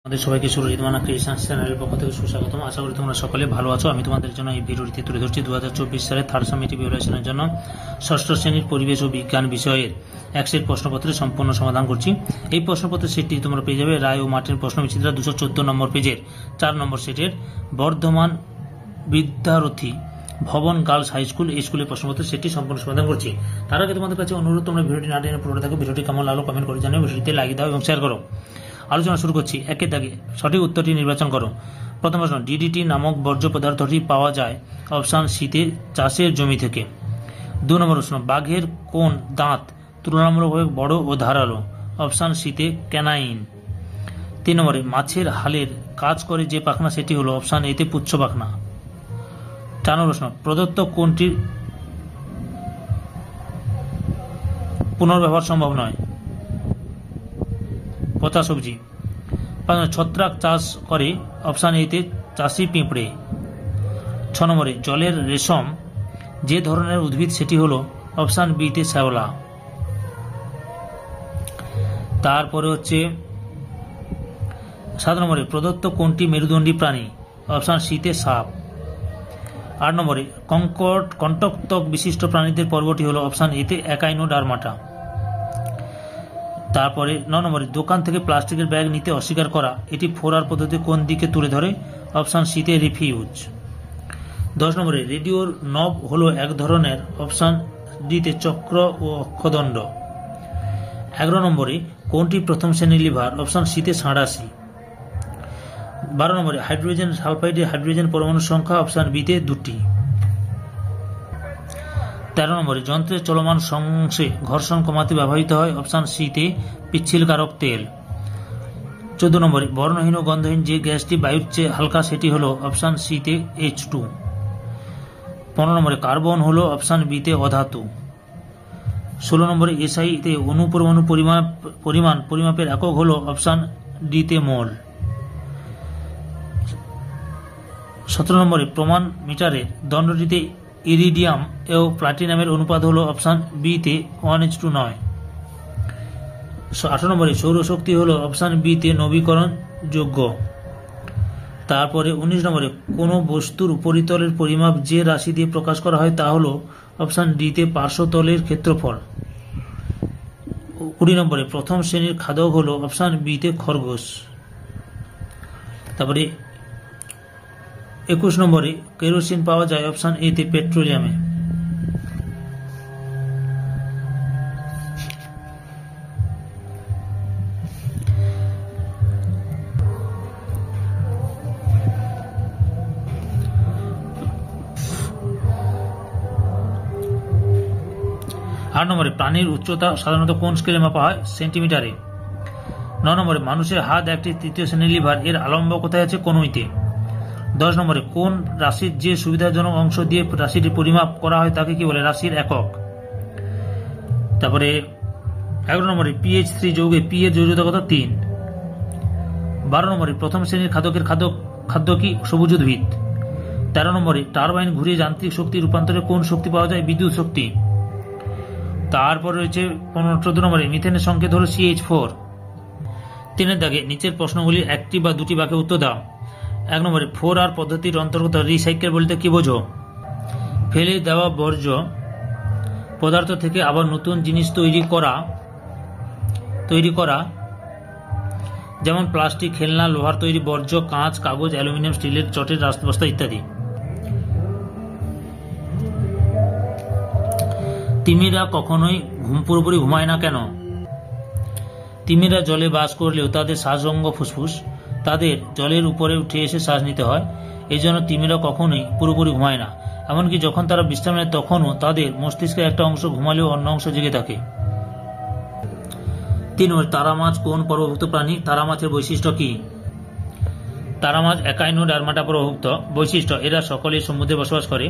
আমাদের সবাইকে সুরজিৎ মানা ক্রিয়েশন চ্যানেলের পক্ষ থেকে সুস্বাগতম। আশা করি তোমরা সকলে ভালো আছো। আমি তোমাদের জন্য এই ভিডিওটি তুলে ধরছি 2024 সালের থার্ড সামেটিভ ইভ্যালুয়েশনের জন্য ষষ্ঠ শ্রেণীর পরিবেশ ও বিজ্ঞান বিষয়ের এক সেট প্রশ্নপত্রের সম্পূর্ণ সমাধান করছি। এই প্রশ্নপত্রের সেটটি তোমরা পেয়ে যাবে রায় ও মার্টিন প্রশ্ন বিচিত্রা 214 নম্বর পেজের 4 নম্বর সেটের বর্ধমান বিদ্যারথী ভবন গার্লস হাই স্কুল এই স্কুলের প্রশ্নপত্রের সেটটি সম্পূর্ণ সমাধান করছি। তার আগে তোমাদের কাছে অনুরোধ, তোমরা ভিডিওটি না টেনে পুরোটা থাকো। ভিডিওটি কেমন লাগলো কমেন্ট করে জানিও, ভিডিওতে লাইক দাও এবং শেয়ার করো। আলোচনা শুরু করছি। একের দাগে সঠিক উত্তরটি নির্বাচন করো। প্রথম প্রশ্ন, ডিডিটি নামক বর্জ্য পদার্থটি পাওয়া যায় অপশান সিতে চাষের জমি থেকে। 2 নম্বর প্রশ্ন, বাঘের কোন দাঁত তুলনামূলকভাবে বড় ও ধারালো? অপশান সিতে ক্যানাইন। 3 নম্বরে, মাছের হালের কাজ করে যে পাখনা সেটি হলো? অপশান এতে পুচ্ছ পাখনা। 4 নম্বর প্রশ্ন, প্রদত্ত কোনটির পুনর্ব্যবহার সম্ভব নয়? পচা সবজি। ছত্রাক চাষ করে? অপশান এতে চাষি পিঁপড়ে। 6 নম্বরে, জলের রেশম যে ধরনের উদ্ভিদ সেটি হলো? অপশান বিতে শ্যাওলা। তারপরে হচ্ছে 7 নম্বরে, প্রদত্ত কোনটি মেরুদণ্ডী প্রাণী? অপশান সিতে সাপ। 8 নম্বরে, কণ্টক বিশিষ্ট প্রাণীদের পর্বটি হলো? অপশান এতে একাইনোডার্মাটা। তারপরে 9 নম্বরে, দোকান থেকে প্লাস্টিকের ব্যাগ নিতে অস্বীকার করা এটি 4R পদ্ধতি কোন দিকে তুলে ধরে? অপশান সিতে রিফিউজ। 10 নম্বরে, রেডিওর নব হলো এক ধরনের? অপশান ডিতে চক্র ও অক্ষদণ্ড। 11 নম্বরে, কোনটি প্রথম শ্রেণীর লিভার? অপশান সিতে সাঁড়াশি। 12 নম্বরে, হাইড্রোজেন সালফাইডে হাইড্রোজেন পরমাণুর সংখ্যা? অপশান বিতে 2টি। 13 নম্বরে, যন্ত্রের চলমান অংশে ঘর্ষণ কমাতে ব্যবহৃত হয়? অপশান সিতে পিচ্ছিলকারক তেল। 14 নম্বরে, বর্ণহীন ও গন্ধহীন যে গ্যাসটি বায়ুর চেয়ে হালকা সেটি হলো? অপশান সিতে H2। 15 নম্বরে, কার্বন হলো? অপশান বিতে অধাতু। 16 নম্বরে, এসআইতে অণু পরমাণু পরিমাণ পরিমাপের একক হলো? অপশান ডিতে মোল। 17 নম্বরে, প্রমাণ মিটারের দণ্ডটিতে ইরিডিয়াম ও প্লাটিনামের অনুপাত হলো? অপশান বিতে 1:9। 18 নম্বরে, সৌরশক্তি হলো? অপশান বিতে নবীকরণযোগ্য। তারপরে 19 নম্বরে, কোনো বস্তুর উপরিতলের পরিমাপ যে রাশি দিয়ে প্রকাশ করা হয় তা হলো? অপশান ডিতে পার্শ্বতলের ক্ষেত্রফল। 20 নম্বরে, প্রথম শ্রেণীর খাদক হলো? অপশান বিতে খরগোশ। তারপরে 21 নম্বরে, কেরোসিন পাওয়া যায়? অপশান এতে পেট্রোলিয়ামে। আট নম্বরে, প্রাণীর উচ্চতা সাধারণত কোন স্কেলে মাপা হয়? সেন্টিমিটারে। 9 নম্বরে, মানুষের হাত একটি তৃতীয় শ্রেণীর লিভার, এর আলম্ব কোথায় আছে? কনুইতে। 10 নম্বরে, কোন রাশির যে সুবিধাজনক অংশ দিয়ে রাশিটি পরিমাপ করা হয় তাকে কি বলে? রাশির একক। তারপরে 11 নম্বরে, PH3 যৌগে পি এর যৌগতা কত? 3। 12 নম্বরে, প্রথম শ্রেণীর খাদকের খাদ্য কি? সবুজ উদ্ভিদ। 13 নম্বরে, টারবাইন ঘুরিয়ে যান্ত্রিক শক্তি রূপান্তরে কোন শক্তি পাওয়া যায়? বিদ্যুৎ শক্তি। তারপর রয়েছে 14 নম্বরে, মিথেনের সংকেত হল CH4। 3 দাগে নিচের প্রশ্নগুলির একটি বা দুটি বাক্যে উত্তর দাও। 1 নম্বরে, 4R পদ্ধতির অন্তর্গত রিসাইকেল বলতে কি বোঝো? ফেলে দেওয়া বর্জ্য পদার্থ থেকে আবার নতুন জিনিস তৈরি করা, যেমন প্লাস্টিক, খেলনা, লোহার তৈরি বর্জ্য, কাঁচ, কাগজ, অ্যালুমিনিয়াম, স্টিলের চটের বস্তা ইত্যাদি। তিমিরা কখনোই পুরোপুরি ঘুমায় না কেন? তিমিরা জলে বাস করলেও তাদের শ্বাসরঙ্গ ফুসফুস, তাদের জলের উপরে উঠে এসে শ্বাস নিতে হয়। এই জন্য তিমিরা কখনোই পুরোপুরি ঘুমায় না। এমনকি যখন তারা বিশ্রাম নেয় তখনও তাদের মস্তিষ্কের একটা অংশ ঘুমালেও অন্য অংশ জেগে থাকে। 3 নম্বর, তারা মাছ কোন পর্বভুক্ত প্রাণী? তারা মাছের বৈশিষ্ট্য কি? তারা মাছ একাইনোডার্মাটা পর্বভুক্ত। বৈশিষ্ট্য, এরা সকলেই সমুদ্রে বসবাস করে।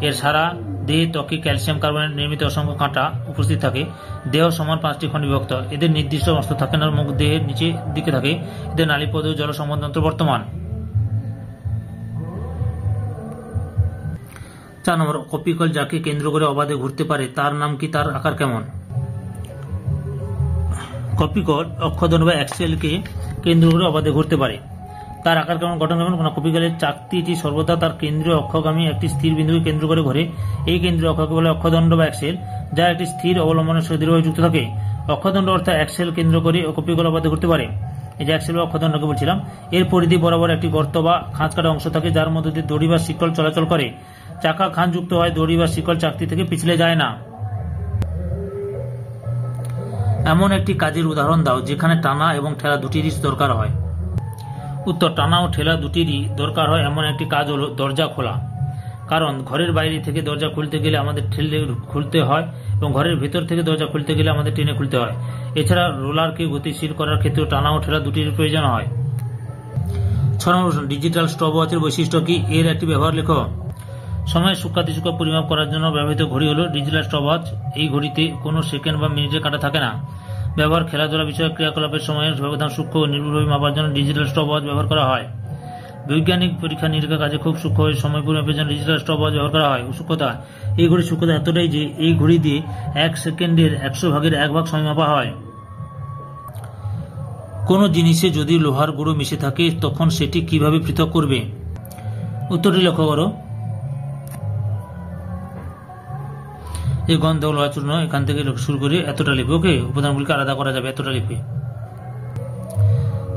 এর সারা দেহে ত্বকে ক্যালসিয়াম কার্বনেট নির্মিত অসংখ্য কাঁটা উপস্থিত থাকে। দেহ সমান 5টি খণ্ডে বিভক্ত। এদের নির্দিষ্ট অস্ত্র থাকে না, মুখ দেহের নিচে দিকে থাকে। এদের নালীপদ ও জল সংবহনতন্ত্র বর্তমান। 4 নম্বর, কপিকল যাকে কেন্দ্র করে অবাধে ঘুরতে পারে তার নাম কি? তার আকার কেমন? কপিকল অক্ষদণ্ড বা অ্যাক্সেলকে কেন্দ্র করে অবাধে ঘুরতে পারে। তার আকার কেমন, গঠন কেমন? কপিকলের চাকতিটি সর্বদা তার কেন্দ্রীয় অক্ষগামী একটি স্থির বিন্দুকে কেন্দ্র করে ঘোরে। এই কেন্দ্রীয় অক্ষকে বলে অক্ষদণ্ড বা অ্যাক্সেল, যা একটি স্থির অবলম্বনের সাথে দৃঢ়ভাবে যুক্ত থাকে। অক্ষদণ্ড অর্থাৎ অ্যাক্সেল কেন্দ্র করে কপিকল অবাধে ঘুরতে পারে। এই যে অ্যাক্সেল বা অক্ষদণ্ডকে বলছিলাম, এর পরিধি বরাবর একটি গর্ত বা খাঁজ কাটা অংশ থাকে, যার মধ্যে দিয়ে দড়ি বা শিকল চলাচল করে। চাকা খাঁজ যুক্ত হয়, দড়ি বা শিকল চাকতি থেকে পিছলে যায় না। এমন একটি কাজের উদাহরণ দাও যেখানে টানা এবং ঠেলা দুটিরই দরকার হয়। উত্তর, টানা ও ঠেলা দুটিরই দরকার হয় এমন একটি কাজ হলো দরজা খোলা। কারণ ঘরের বাইরে থেকে দরজা খুলতে গেলে আমাদের ঠেলে খুলতে হয় এবং ঘরের ভেতর থেকে দরজা খুলতে গেলে আমাদের টেনে খুলতে হয়। এছাড়া রোলারকে গতিশীল করার ক্ষেত্রেও টানা ও ঠেলা দুটির প্রয়োজন হয়। 6 নম্বর প্রশ্ন, ডিজিটাল স্টপওয়াচের বৈশিষ্ট্য কি? এর একটি ব্যবহার লেখো। সময়ের সূক্ষ্মাতিসূক্ষ্ম পরিমাপ করার জন্য ব্যবহৃত ঘড়ি হলো ডিজিটাল স্টপওয়াচ। এই ঘড়িতে কোনো সেকেন্ড বা মিনিটের কাঁটা থাকে না। ব্যবহার, খেলাধুলা বিষয়ক ক্রিয়াকলাপের সময়ের ব্যবধান সূক্ষ্ম ও নির্ভুলভাবে মাপার জন্য ডিজিটাল স্টপওয়াচ ব্যবহার করা হয়। বৈজ্ঞানিক পরীক্ষা নিরীক্ষা কাজে খুব সূক্ষ্ম সময় পরিমাপের জন্য ডিজিটাল স্টপওয়াচ ব্যবহার করা হয়। সূক্ষ্মতা, এই ঘড়ির সূক্ষ্মতা এতটাই যে এই ঘড়ি দিয়ে 1 সেকেন্ডের 100 ভাগের 1 ভাগ সময় মাপা হয়। কোন জিনিসে যদি লোহার গুঁড়ো মিশে থাকে তখন সেটি কিভাবে পৃথক করবে? উত্তরটি লক্ষ্য করো। এই গন্ধ লোহা চূর্ণ এখান থেকে শুরু করে এতটা লিখবে। ওকে, উপাদানগুলিকে আলাদা করা যাবে, এতটা লিখবে।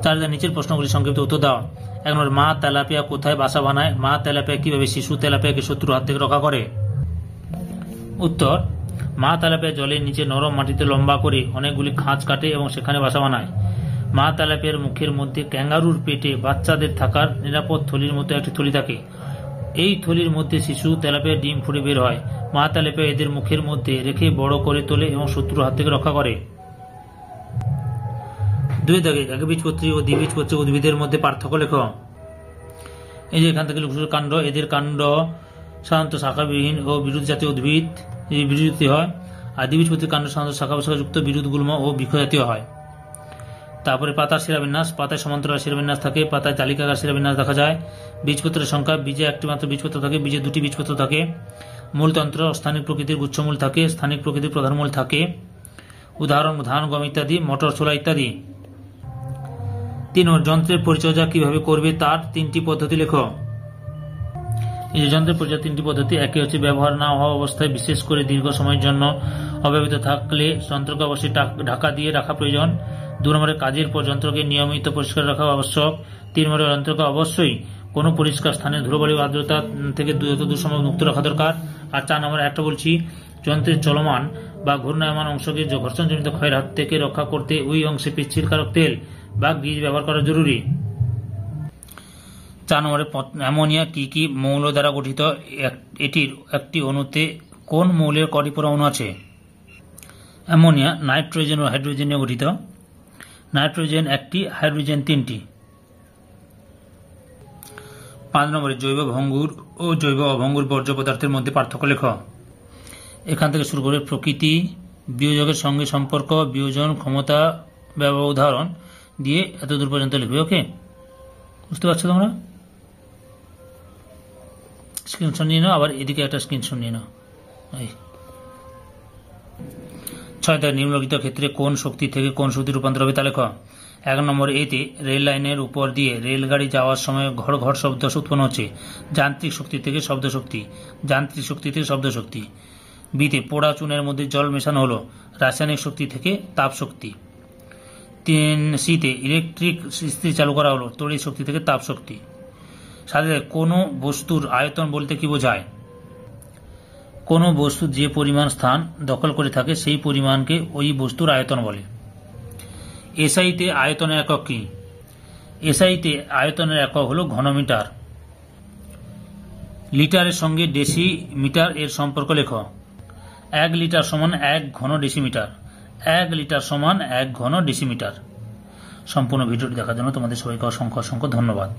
তার নিচের প্রশ্নগুলি সংক্ষিপ্ত উত্তর দাও। 1 নম্বর, মা তেলাপিয়া কোথায় বাসা বানায়? মা তেলাপিয়া কিভাবে শিশু তেলাপিয়াকে শত্রুর হাত থেকে রক্ষা করে? উত্তর, মা তেলাপিয়া জলের নিচে নরম মাটিতে লম্বা করে অনেকগুলি খাঁজ কাটে এবং সেখানে বাসা বানায়। মা তেলাপিয়ার মুখের মধ্যে ক্যাঙ্গারুর পেটে বাচ্চাদের থাকার নিরাপদ থলির মতো একটি থলি থাকে। এই থলির মধ্যে শিশু তেলাপিয়া ডিম ফুটে বের হয়। মা তেলাপিয়া এদের মুখের মধ্যে রেখে বড় করে তোলে এবং শত্রুর হাত থেকে রক্ষা করে। 2 দাগে একবীজপত্রী ও দ্বিবীজপত্রী উদ্ভিদের মধ্যে পার্থক্য লেখো। এই যে এখান থেকে কাণ্ড, এদের কাণ্ড সাধারণত শাখাবিহীন ও বিরুৎ জাতীয় উদ্ভিদ বিরুৎ হয়, আর দ্বিবীজপত্রী কাণ্ড সাধারণত শাখা প্রশাখাযুক্ত বিরুৎগুল্ম ও বৃক্ষ জাতীয় হয়। তারপরে পাতার শিরাবিন্যাস, পাতায় সমান্তরাল শিরাবিন্যাস থাকে, পাতায় তালিকাকার শিরাবিন্যাস দেখা যায়। বীজপত্রের সংখ্যা, বীজে একটি মাত্র বীজপত্র থাকে, বীজে 2টি বীজপত্র থাকে। মূলতন্ত্র, স্থানিক প্রকৃতির গুচ্ছমূল থাকে, স্থানিক প্রকৃতির প্রধানমূল থাকে। উদাহরণ ধান, গম ইত্যাদি, মটর, ছোলা ইত্যাদি। 3 নম্বর, যন্ত্রের পরিচর্যা কিভাবে করবে তার 3টি পদ্ধতি লেখো। এই যন্ত্রের পরিচর্যা 3টি পদ্ধতি। একে হচ্ছে ব্যবহার না হওয়া অবস্থায় বিশেষ করে দীর্ঘ সময়ের জন্য অব্যবহৃত থাকলে যন্ত্রকে অবশ্যই ঢাকা দিয়ে রাখা প্রয়োজন। 2 নম্বরে, কাজের পর যন্ত্রকে নিয়মিত পরিষ্কার রাখা আবশ্যক। 3 নম্বরে, যন্ত্রকে অবশ্যই কোনো পরিষ্কার স্থানে ধুলোবালি ও আর্দ্রতা থেকে যতদূর সম্ভব মুক্ত রাখা দরকার। আর 4 নম্বরে একটা বলছি, যন্ত্রের চলমান বা ঘূর্ণায়মান অংশকে ঘর্ষণজনিত ক্ষয়ের হাত থেকে রক্ষা করতে ওই অংশে পিচ্ছিলকারক তেল বা গ্রিজ ব্যবহার করা জরুরি। 4 নম্বরে, অ্যামোনিয়া কি কি মৌল দ্বারা গঠিত? এটির একটি অণুতে কোন মৌলের কটি পরমাণু আছে? অ্যামোনিয়া নাইট্রোজেন ও হাইড্রোজেন নিয়ে গঠিত। নাইট্রোজেন 1টি, হাইড্রোজেন 3টি। 5 নম্বরে, জৈব ভঙ্গুর ও জৈব অভঙ্গুর বর্জ্য পদার্থের মধ্যে পার্থক্য লেখ। এখান থেকে শুরু করে প্রকৃতি, বিয়োজকের সঙ্গে সম্পর্ক, বিয়োজন ক্ষমতা, উদাহরণ দিয়ে এত দূর পর্যন্ত লিখবে। ওকে, বুঝতে পারছো তোমরা? স্ক্রিনশট নিয়ে নাও, আবার এদিকে একটা স্ক্রিনশট নিয়ে নাও। 6 নিম্নলিখিত ক্ষেত্রে কোন শক্তি থেকে কোন শক্তি রূপান্তর হবে তা লেখ। 1 নম্বর, এতে রেল লাইনের উপর দিয়ে রেলগাড়ি যাওয়ার সময় ঘড় ঘড় শব্দ উৎপন্ন হচ্ছে। যান্ত্রিক শক্তি থেকে শব্দ শক্তি, যান্ত্রিক শক্তি থেকে শব্দ শক্তি। বিতে, পোড়া চুনের মধ্যে জল মেশানো হলো, রাসায়নিক শক্তি থেকে তাপ শক্তি। 3 সিতে, ইলেকট্রিক ইস্ত্রি চালু করা হলো, তড়িৎ শক্তি থেকে তাপ শক্তি। 7 কোনো বস্তুর আয়তন বলতে কি বোঝায়? কোনো বস্তু যে পরিমাণ স্থান দখল করে থাকে সেই পরিমাণকে ওই বস্তুর আয়তন বলে। এসআইতে আয়তনের একক কি? এসআইতে আয়তনের একক হলো ঘনমিটার। লিটারের সঙ্গে ডেসিমিটার এর সম্পর্ক লেখ। 1 লিটার সমান 1 ঘন ডেসিমিটার। 1 লিটার সমান 1 ঘন ডেসিমিটার। সম্পূর্ণ ভিডিওটি দেখার জন্য তোমাদের সবাইকে অসংখ্য অসংখ্য ধন্যবাদ।